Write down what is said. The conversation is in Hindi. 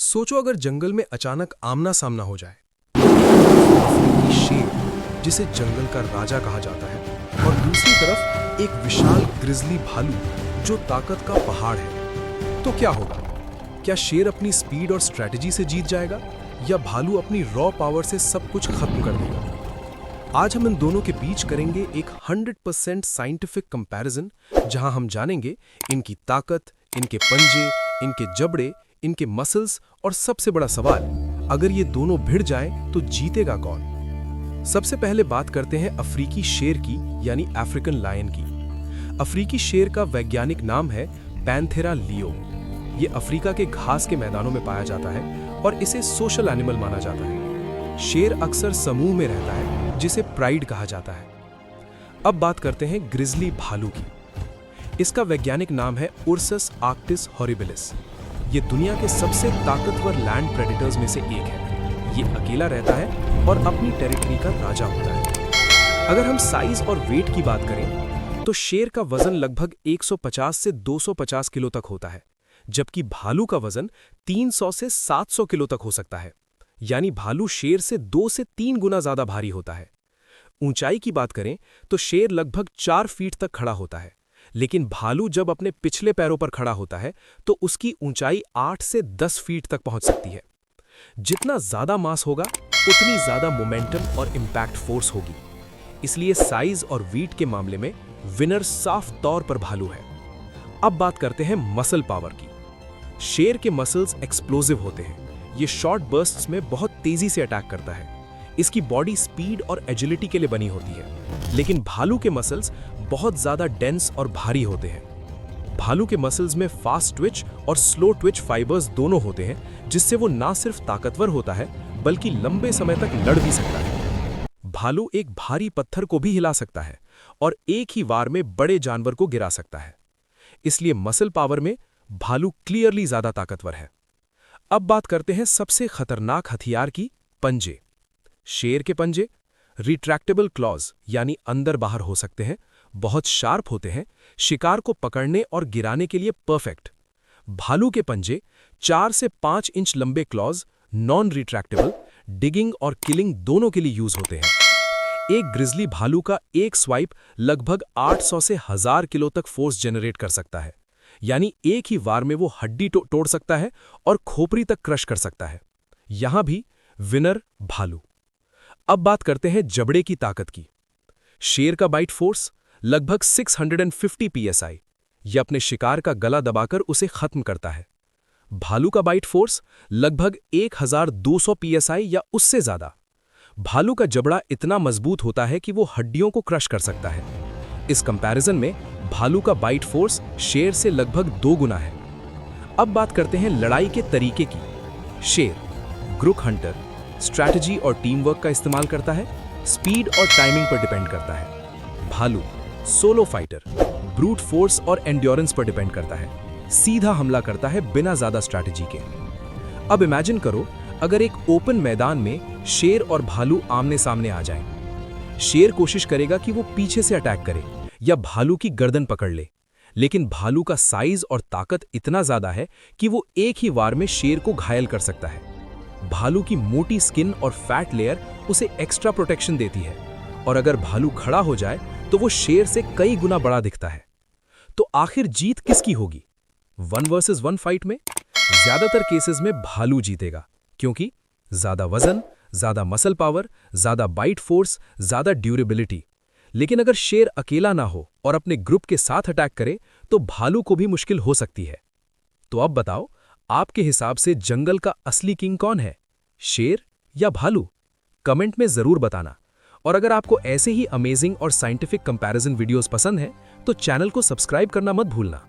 सोचो अगर जंगल में अचानक आमना सामना हो जाए। अफ्रीकी शेर, जिसे जंगल का राजा कहा जाता है, और दूसरी तरफ एक विशाल ग्रिजली भालू जो ताकत का पहाड़ है, तो क्या होगा? क्या शेर अपनी स्पीड और स्ट्रेटजी से जीत जाएगा या भालू अपनी रॉ पावर से सब कुछ खत्म कर देगा? आज हम इन दोनों के बीच करेंगे एक 100% साइंटिफिक कंपैरिजन, जहां हम जानेंगे इनकी ताकत, इनके पंजे, इनके जबड़े, इनके मसल्स और सबसे बड़ा सवाल, अगर ये दोनों भिड़ जाएं तो जीतेगा कौन? सबसे पहले बात करते हैं अफ्रीकी शेर की, यानी अफ्रीकन लायन की। अफ्रीकी शेर का वैज्ञानिक नाम है पैंथेरा लियो। ये अफ्रीका के घास के मैदानों में पाया जाता है और इसे सोशल एनिमल माना जाता है। शेर अक्सर समूह में रहता है, जिसे प्राइड कहा जाता है। अब बात करते हैं ग्रिजली भालू की। इसका वैज्ञानिक नाम है उर्सस आर्क्टिस हॉरिबिलिस। ये दुनिया के सबसे ताकतवर लैंड प्रेडेटर्स में से एक है। ये अकेला रहता है और अपनी टेरिटरी का राजा होता है। अगर हम साइज और वेट की बात करें तो शेर का वजन लगभग 150 से 250 किलो तक होता है, जबकि भालू का वजन 300 से 700 किलो तक हो सकता है। यानी भालू शेर से 2 से 3 गुना ज्यादा भारी होता है। ऊंचाई की बात करें तो शेर लगभग 4 फीट तक खड़ा होता है, लेकिन भालू जब अपने पिछले पैरों पर खड़ा होता है तो उसकी ऊंचाई 8 से 10 फीट तक पहुंच सकती है। जितना ज्यादा मास होगा, उतनी ज्यादा मोमेंटम और इंपैक्ट फोर्स होगी। इसलिए साइज और वेट के मामले में विनर साफ तौर पर भालू है। अब बात करते हैं मसल पावर की। शेर के मसल्स एक्सप्लोसिव होते हैं। ये शॉर्ट बर्स्ट्स में बहुत तेजी से अटैक करता है। इसकी बॉडी स्पीड और एजिलिटी के लिए बनी होती है, लेकिन भालू के मसल्स बहुत ज्यादा डेंस और भारी होते हैं। भालू के मसल्स में फास्ट ट्विच और स्लो ट्विच फाइबर्स दोनों होते हैं, जिससे वो ना सिर्फ ताकतवर होता है बल्कि लंबे समय तक लड़ भी सकता है। भालू एक भारी पत्थर को भी हिला सकता है और एक ही वार में बड़े जानवर को गिरा सकता है। इसलिए मसल पावर में भालू क्लियरली ज्यादा ताकतवर है। अब बात करते हैं सबसे खतरनाक हथियार की, पंजे। शेर के पंजे रिट्रैक्टेबल क्लॉज यानी अंदर बाहर हो सकते हैं, बहुत शार्प होते हैं, शिकार को पकड़ने और गिराने के लिए परफेक्ट। भालू के पंजे 4 से 5 इंच लंबे क्लॉज, नॉन रिट्रैक्टेबल, डिगिंग और किलिंग दोनों के लिए यूज होते हैं। एक ग्रिजली भालू का एक स्वाइप लगभग 800 से 1000 किलो तक फोर्स जनरेट कर सकता है। यानी एक ही वार में वो हड्डी तोड़ सकता है और खोपड़ी तक क्रश कर सकता है। यहां भी विनर भालू। अब बात करते हैं जबड़े की ताकत की। शेर का बाइट फोर्स लगभग 650 psi। यह अपने शिकार का गला दबाकर उसे खत्म करता है। भालू का बाइट फोर्स लगभग 1200 psi या उससे ज्यादा। भालू का जबड़ा इतना मजबूत होता है कि वो हड्डियों को क्रश कर सकता है। इस कंपैरिजन में भालू का बाइट फोर्स शेर से लगभग 2 गुना है। अब बात करते हैं लड़ाई के तरीके की। शेर ग्रुप हंटर, स्ट्रैटेजी और टीम वर्क का इस्तेमाल करता है, स्पीड और टाइमिंग पर डिपेंड करता है। भालू सोलो फाइटर, ब्रूट फोर्स और एंड्योरेंस पर डिपेंड करता है, सीधा हमला करता है बिना ज्यादा स्ट्रैटेजी के। अब इमेजिन करो अगर एक ओपन मैदान में शेर और भालू आमने सामने आ जाएं। शेर कोशिश करेगा कि वो पीछे से अटैक करे या भालू की गर्दन पकड़ ले, लेकिन भालू का साइज और ताकत इतना ज्यादा है कि वो एक ही वार में शेर को घायल कर सकता है। भालू की मोटी स्किन और फैट लेयर उसे एक्स्ट्रा प्रोटेक्शन देती है, और अगर भालू खड़ा हो जाए तो वो शेर से कई गुना बड़ा दिखता है। तो आखिर जीत किसकी होगी? 1 वर्सेस 1 फाइट में ज्यादातर केसेस में भालू जीतेगा, क्योंकि ज्यादा वजन, ज्यादा मसल पावर, ज्यादा बाइट फोर्स, ज्यादा ड्यूरेबिलिटी। लेकिन अगर शेर अकेला ना हो और अपने ग्रुप के साथ अटैक करे तो भालू को भी मुश्किल हो सकती है। तो अब बताओ, आपके हिसाब से जंगल का असली किंग कौन है, शेर या भालू? कमेंट में जरूर बताना। और अगर आपको ऐसे ही अमेजिंग और साइंटिफिक कंपैरिजन वीडियोस पसंद हैं तो चैनल को सब्सक्राइब करना मत भूलना।